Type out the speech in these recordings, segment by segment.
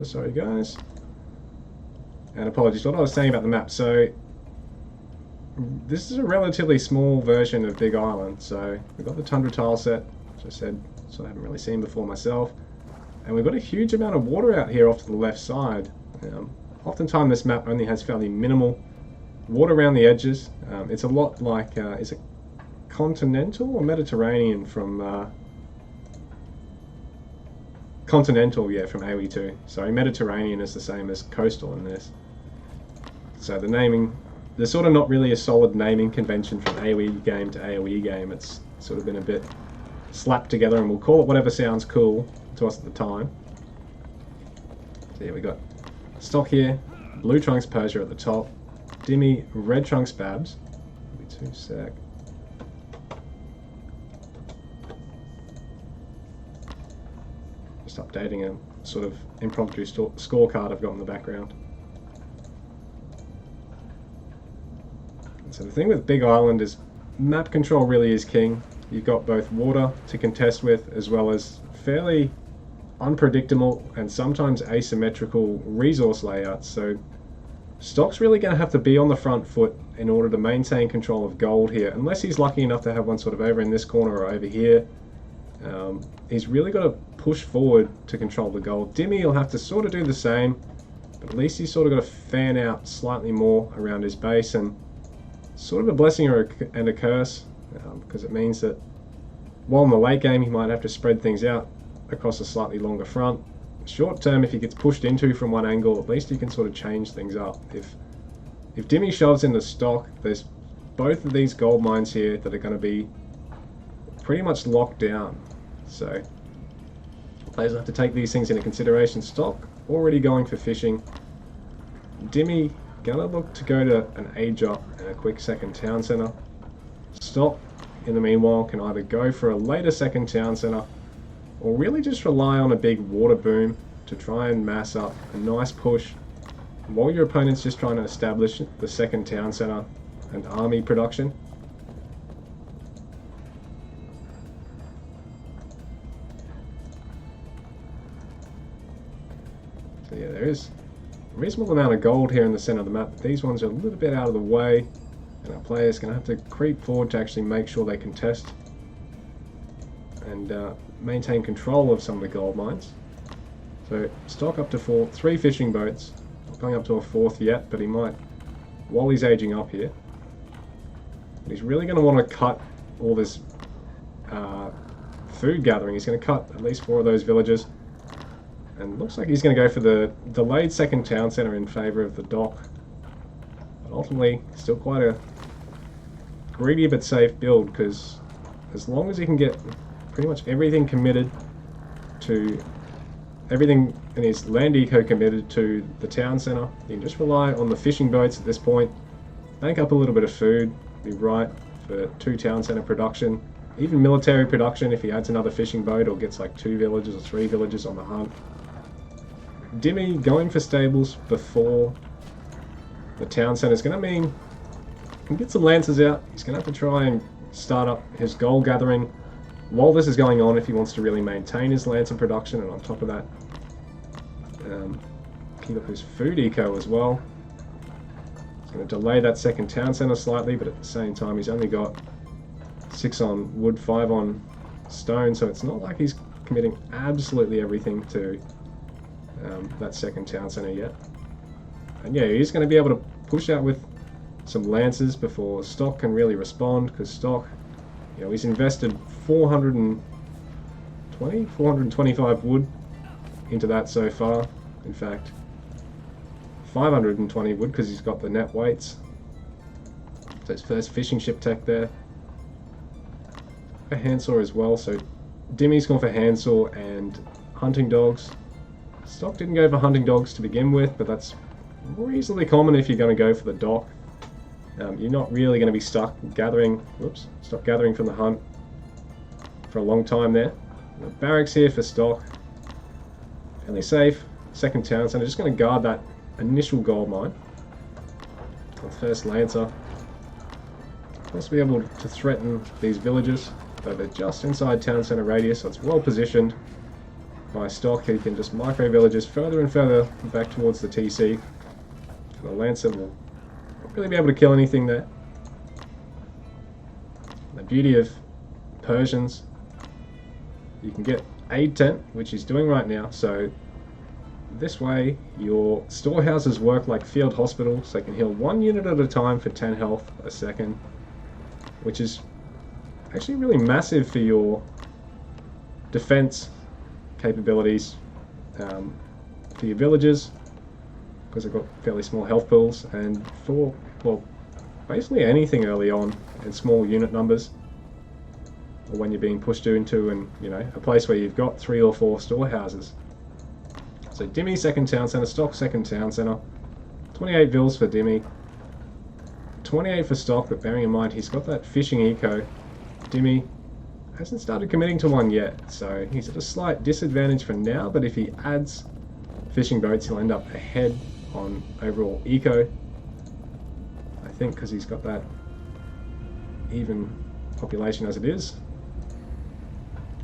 Sorry guys. And apologies, what I was saying about the map. So this is a relatively small version of Big Island. So we've got the Tundra tile set, which I said, so I haven't really seen before myself. And we've got a huge amount of water out here off to the left side. Oftentimes this map only has fairly minimal water around the edges. It's a lot like, is it continental or Mediterranean from... continental, yeah, from AoE 2. Sorry, Mediterranean is the same as coastal in this. So the naming, there's sort of not really a solid naming convention from AoE game to AoE game. It's sort of been a bit slapped together, and we'll call it whatever sounds cool to us at the time. So yeah, we got stock here, blue trunks Persia at the top, Dimi, red trunks Babs. Give me 2 sec. Just updating a sort of impromptu scorecard I've got in the background. So the thing with Big Island is map control really is king. You've got both water to contest with as well as fairly unpredictable and sometimes asymmetrical resource layouts. So Stock's really going to have to be on the front foot in order to maintain control of gold here, unless he's lucky enough to have one sort of over in this corner or over here. He's really got to push forward to control the gold. Dimi will have to sort of do the same, but at least he's sort of got to fan out slightly more around his base, and sort of a blessing and a curse, because it means that while in the late game he might have to spread things out across a slightly longer front. Short term, if he gets pushed into from one angle, at least he can sort of change things up. If Dimi shoves into stock, there's both of these gold mines here that are going to be pretty much locked down. So players have to take these things into consideration. Stock already going for fishing. Dimi gonna look to go to an A drop and a quick second town center. Stock, in the meanwhile, can either go for a later second town center or really just rely on a big water boom to try and mass up a nice push while your opponent's just trying to establish the second town center and army production. So yeah, there is a reasonable amount of gold here in the center of the map. These ones are a little bit out of the way, and our players are going to have to creep forward to actually make sure they contest and maintain control of some of the gold mines. So stock up to 3 fishing boats. Not going up to a 4th yet, but he might while he's aging up here. But he's really going to want to cut all this food gathering. He's going to cut at least 4 of those villages. And looks like he's going to go for the delayed second town center in favor of the dock. But ultimately, still quite a greedy but safe build, because as long as he can get pretty much everything committed to everything in his land eco committed to the town center, you can just rely on the fishing boats at this point, bank up a little bit of food, be right for 2 town center production, even military production if he adds another fishing boat or gets like 2 villages or 3 villages on the hunt. Dimi going for stables before the town center is going to mean he can get some lancers out. He's going to have to try and start up his gold gathering while this is going on if he wants to really maintain his lancer production, and on top of that keep up his food eco as well. He's going to delay that second town center slightly, but at the same time he's only got 6 on wood, 5 on stone, so it's not like he's committing absolutely everything to that second town center yet. And yeah, he's going to be able to push out with some lancers before stock can really respond, because stock, you know, he's invested 425 wood into that so far. In fact, 520 wood, because he's got the net weights. So his first fishing ship tech there. A handsaw as well, so Dimi's gone for handsaw and hunting dogs. Stock didn't go for hunting dogs to begin with, but that's reasonably common if you're going to go for the dock. You're not really going to be stuck gathering from the hunt for a long time there. The barracks here for stock. Fairly safe. Second town center. Just going to guard that initial gold mine. The first lancer. Also be able to threaten these villages, though they're just inside town center radius, so it's well positioned. by Stock. He can just micro villages further and further back towards the TC. The Lancer will not really be able to kill anything there. The beauty of Persians, you can get aid tent, which he's doing right now, so this way your storehouses work like field hospitals. They can heal 1 unit at a time for 10 health a second, which is actually really massive for your defense capabilities for your villagers, because they've got fairly small health pools, and for, well, basically anything early on in small unit numbers, or when you're being pushed into a place where you've got 3 or 4 storehouses. So Dimi second town centre, Stock second town centre, 28 vills for Dimi, 28 for Stock, but bearing in mind he's got that fishing eco. Dimi hasn't started committing to one yet, so he's at a slight disadvantage for now, but if he adds fishing boats he'll end up ahead on overall eco, I think, because he's got that even population as it is.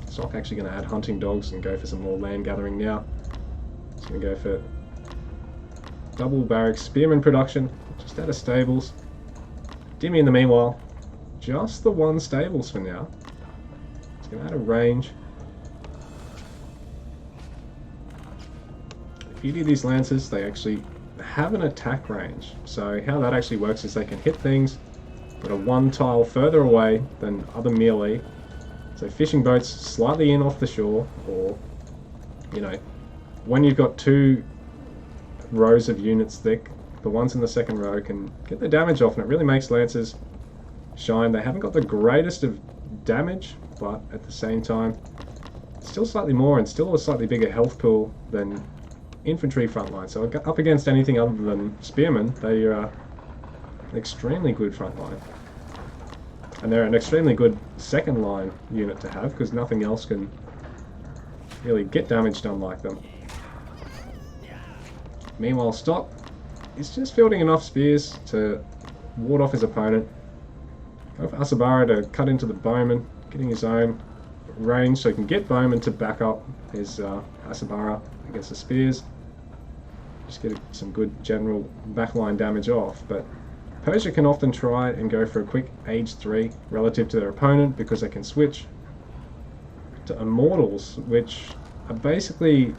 Stock actually going to add hunting dogs and go for some more land gathering now. He's going to go for double barracks spearman production, just out of stables. Dimi in the meanwhile, just the 1 stables for now. He's going to add a range. The beauty of these Lancers, they actually have an attack range. So how that actually works is they can hit things that are 1 tile further away than other melee. So fishing boats slightly in off the shore, or, when you've got 2 rows of units thick, the ones in the second row can get the damage off, and it really makes Lancers shine. They haven't got the greatest of damage, but at the same time, still slightly more and still a slightly bigger health pool than infantry frontline. So up against anything other than spearmen, they are an extremely good frontline. And they're an extremely good second line unit to have, because nothing else can really get damage done like them. Meanwhile, Stock is just fielding enough spears to ward off his opponent. Go for Asabara to cut into the bowman, getting his own range so he can get bowman to back up his Asabara against the spears. Just get some good general backline damage off, but Persia can often try and go for a quick age 3 relative to their opponent, because they can switch to Immortals, which are basically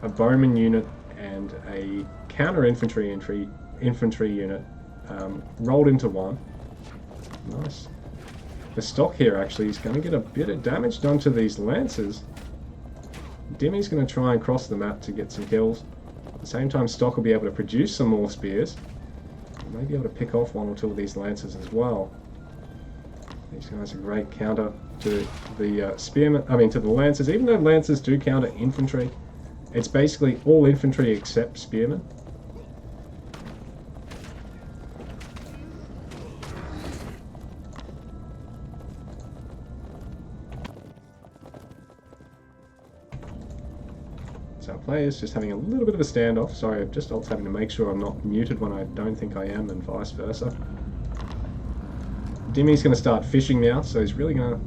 a bowman unit and a counter infantry unit rolled into one. Nice. The Stock here actually is going to get a bit of damage done to these Lancers. Dimi's going to try and cross the map to get some kills. At the same time, Stock will be able to produce some more spears. He may be able to pick off 1 or 2 of these Lancers as well. These guys are great counter to the spearmen. To the Lancers. Even though Lancers do counter infantry, it's basically all infantry except spearmen. So our players just having a little bit of a standoff. Sorry, I'm just having to make sure I'm not muted when I don't think I am, and vice versa. Dimi's going to start fishing now, so he's really going to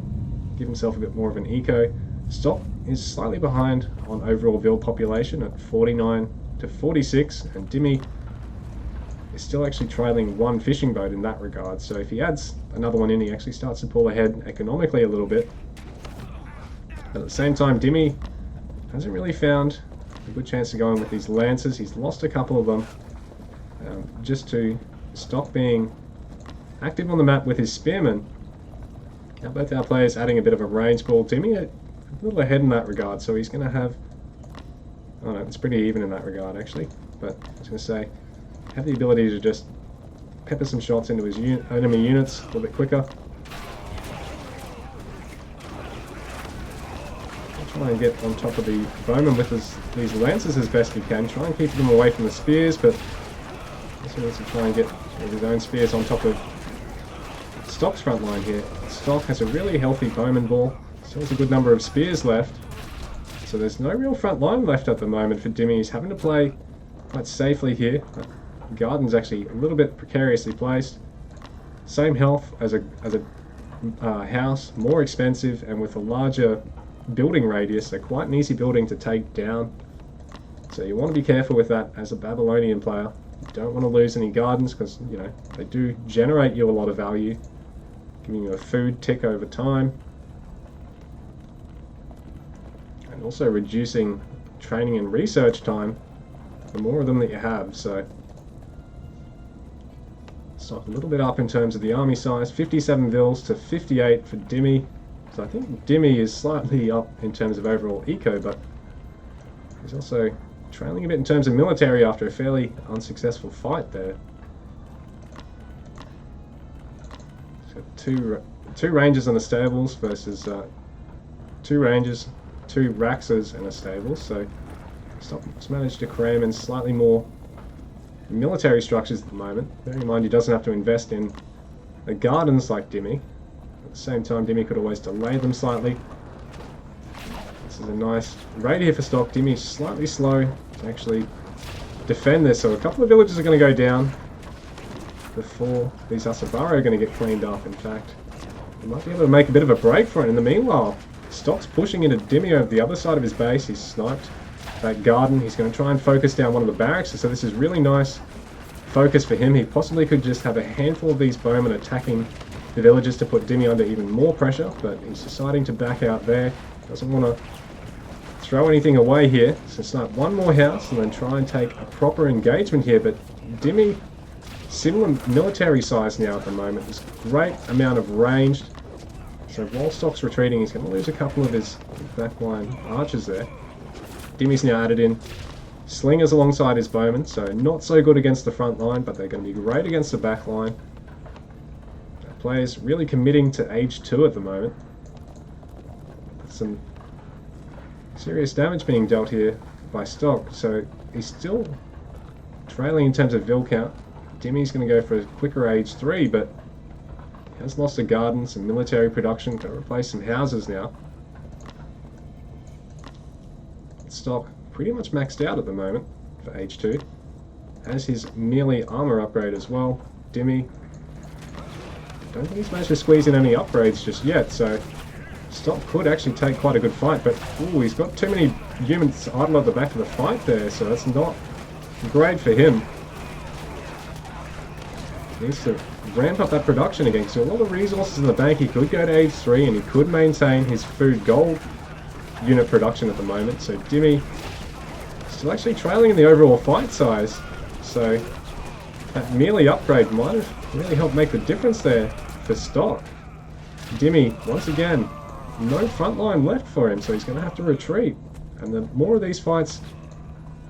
give himself a bit more of an eco. Stock is slightly behind on overall Vill population at 49 to 46, and Dimi is still actually trailing 1 fishing boat in that regard. So if he adds another one in, he actually starts to pull ahead economically a little bit. But at the same time, Dimi hasn't really found a good chance to go in with these Lancers. He's lost a couple of them just to Stock being active on the map with his spearmen. Now both our players adding a bit of a range ball. Dimi a little ahead in that regard, so he's going to have... Oh no, it's pretty even in that regard actually. But I was going to say, have the ability to just pepper some shots into his enemy units a little bit quicker. Try and get on top of the bowman with these Lancers as best he can. Try and keep them away from the spears, but also needs to try and get his own spears on top of Stock's front line here. Stock has a really healthy bowman ball, still has a good number of spears left, so there's no real front line left at the moment for Dimi. He's having to play quite safely here. Garden's actually a little bit precariously placed. Same health as a house, more expensive, and with a larger building radius, so quite an easy building to take down. So you want to be careful with that as a Babylonian player. You don't want to lose any gardens because, you know, they do generate you a lot of value, giving you a food tick over time, and also reducing training and research time the more of them that you have. So stock a little bit up in terms of the army size, 57 vils to 58 for Dimi. So I think Dimi is slightly up in terms of overall eco, but he's also trailing a bit in terms of military after a fairly unsuccessful fight there. So two rangers in the stables versus two rangers, two Raxas in a stable. So Stock's managed to cram in slightly more military structures at the moment. Bearing in mind he doesn't have to invest in the gardens like Dimi. At the same time, Dimi could always delay them slightly. This is a nice raid here for Stock. Dimi's slightly slow to actually defend this, so a couple of villages are going to go down before these Asabaro are going to get cleaned up. In fact, he might be able to make a bit of a break for it. In the meanwhile, Stock's pushing into Dimi over the other side of his base. He's sniped that garden. He's going to try and focus down one of the barracks, so this is really nice focus for him. He possibly could just have a handful of these bowmen attacking the villages to put Dimi under even more pressure, but he's deciding to back out there. Doesn't want to throw anything away here, so snipe one more house and then try and take a proper engagement here. But Dimi, similar military size now at the moment, there's a great amount of range. So while Stock's retreating, he's going to lose a couple of his backline archers there. Dimi's now added in slingers alongside his bowmen, so not so good against the front line, but they're going to be great against the back line. The player's really committing to age 2 at the moment. Some serious damage being dealt here by Stock, so he's still trailing in terms of vil count. Dimi's going to go for a quicker age 3, but he has lost a garden, some military production to replace some houses now. Stock pretty much maxed out at the moment for age 2. Has his melee armor upgrade as well. Dimi, don't think he's managed to squeeze in any upgrades just yet, so Stock could actually take quite a good fight, but ooh, he's got too many humans idle at the back of the fight there, so that's not great for him. He needs to ramp up that production again, so a lot of resources in the bank. He could go to age 3 and he could maintain his food gold unit production at the moment. So Dimi still actually trailing in the overall fight size, so that melee upgrade might have really helped make the difference there for Stock. Dimi, once again, no front line left for him, so he's going to have to retreat, and the more of these fights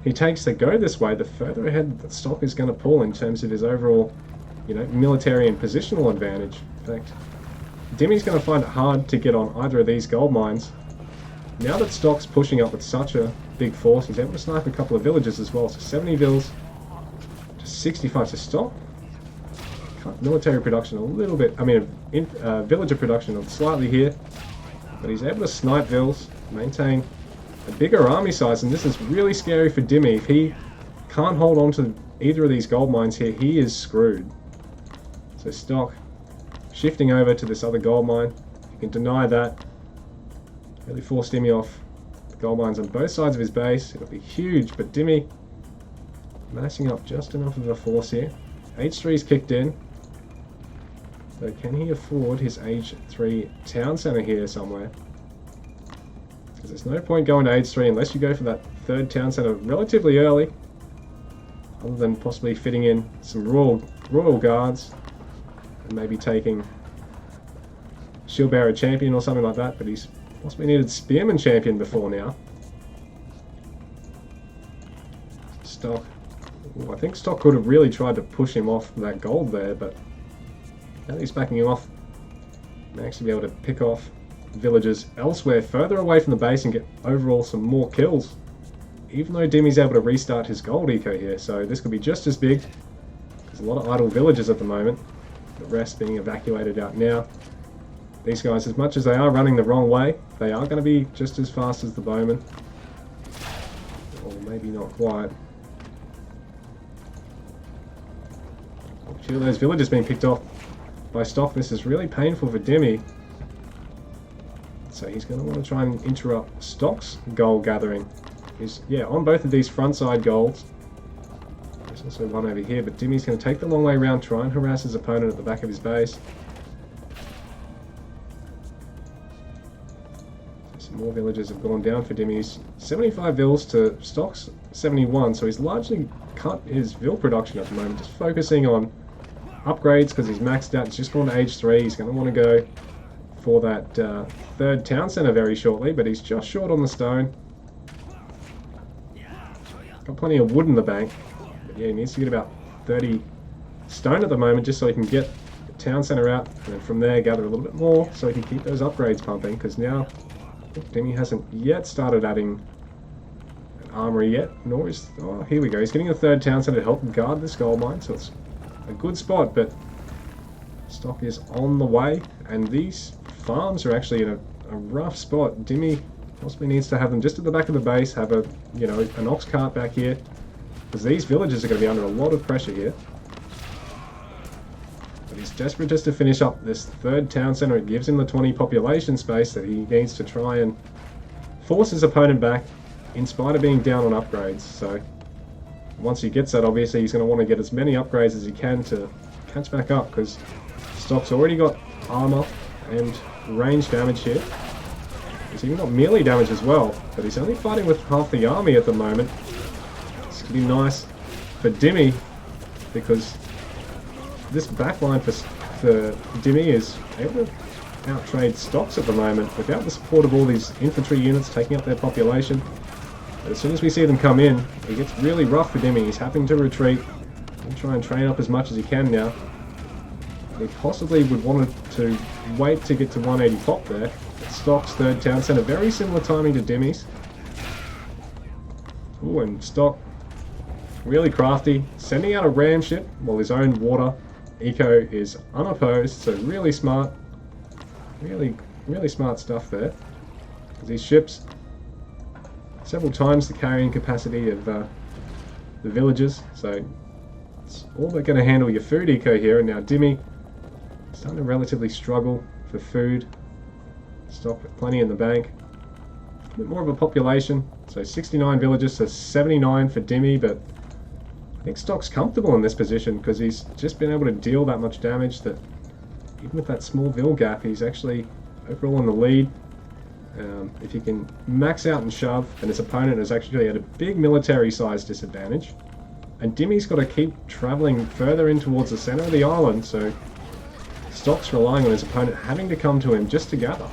he takes that go this way, the further ahead that Stock is going to pull in terms of his overall, you know, military and positional advantage. In fact, Dimi's going to find it hard to get on either of these gold mines. Now that Stock's pushing up with such a big force, he's able to snipe a couple of villages as well. So 70 vils to 65 to Stock. Cut military production a little bit, villager production slightly here. But he's able to snipe vils, maintain a bigger army size, and this is really scary for Dimi. If he can't hold on to either of these gold mines here, he is screwed. So Stock shifting over to this other gold mine. You can deny that. Really forced Dimi off the gold mines on both sides of his base. It'll be huge, but Dimi massing up just enough of a force here. Age 3's kicked in. So can he afford his age 3 town centre here somewhere? Because there's no point going to age 3 unless you go for that 3rd town centre relatively early. Other than possibly fitting in some royal guards and maybe taking Shield Bearer Champion or something like that, but he's possibly needed Spearman Champion before now. Stock. Ooh, I think Stock could have really tried to push him off that gold there, but now that he's backing him off, may actually be able to pick off villagers elsewhere, further away from the base, and get overall some more kills. Even though Dimi's able to restart his gold eco here, so this could be just as big. There's a lot of idle villagers at the moment, the rest being evacuated out now. These guys, as much as they are running the wrong way, they are going to be just as fast as the bowmen. Or maybe not quite. A few of those villagers being picked off by Stock. This is really painful for Dimi. So he's going to want to try and interrupt Stock's gold gathering. He's, yeah, on both of these front side golds. There's also one over here, but Dimi's going to take the long way around, try and harass his opponent at the back of his base. Some more villagers have gone down for Dimi's. 75 vills to Stock's 71, so he's largely cut his vill production at the moment, just focusing on upgrades because he's maxed out. He's just gone to age 3. He's going to want to go for that third town centre very shortly, but he's just short on the stone. Got plenty of wood in the bank, but yeah, he needs to get about 30 stone at the moment just so he can get the town centre out, and then from there gather a little bit more so he can keep those upgrades pumping, because now Dimi hasn't yet started adding an armory yet, nor is... oh, here we go. He's getting a third town centre to help guard this gold mine, so it's a good spot, but Stock is on the way, and these farms are actually in a rough spot. Dimi possibly needs to have them just at the back of the base, have a, you know, an ox cart back here, because these villages are going to be under a lot of pressure here. But he's desperate just to finish up this third town centre. It gives him the 20 population space that he needs to try and force his opponent back, in spite of being down on upgrades. So once he gets that, obviously he's going to want to get as many upgrades as he can to catch back up, because Stock's already got armor and range damage here. He's even got melee damage as well, but he's only fighting with half the army at the moment. This could be nice for Dimi, because this backline for Dimi is able to outtrade Stocks at the moment without the support of all these infantry units taking up their population. But as soon as we see them come in, it gets really rough for Dimi. He's having to retreat and try and train up as much as he can now. He possibly would want to wait to get to 180 pop there. Stock's third town centre, very similar timing to Dimi's. Ooh, and Stock, really crafty, sending out a ram ship while his own water eco is unopposed, so really smart. Really smart stuff there. Because these ships, several times the carrying capacity of the villagers, so it's all but going to handle your food eco here. And now Dimi starting to relatively struggle for food. Stock with plenty in the bank. A bit more of a population, so 69 villagers to 79 for Dimi, but I think Stock's comfortable in this position because he's just been able to deal that much damage that even with that small vill gap, he's actually overall in the lead. If he can max out and shove, and his opponent has actually had a big military size disadvantage. And Dimi's got to keep travelling further in towards the centre of the island, so Stock's relying on his opponent having to come to him just to gather.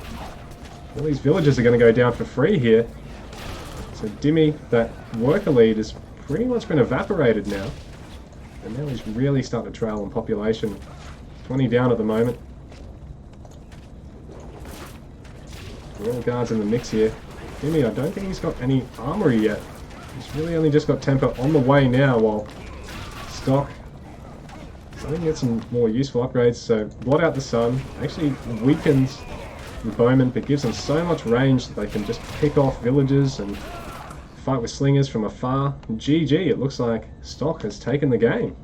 All these villagers are going to go down for free here. So Dimi, that worker lead, has pretty much been evaporated now. And now he's really starting to trail in population. 20 down at the moment. Royal Guards in the mix here. Dimi, I don't think he's got any armory yet. He's really only just got temper on the way now, while Stock starting to get some more useful upgrades. So blot out the sun actually weakens the bowmen, but gives them so much range that they can just pick off villagers and fight with slingers from afar. GG, it looks like Stock has taken the game.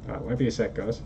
Alright, won't be a sec, guys.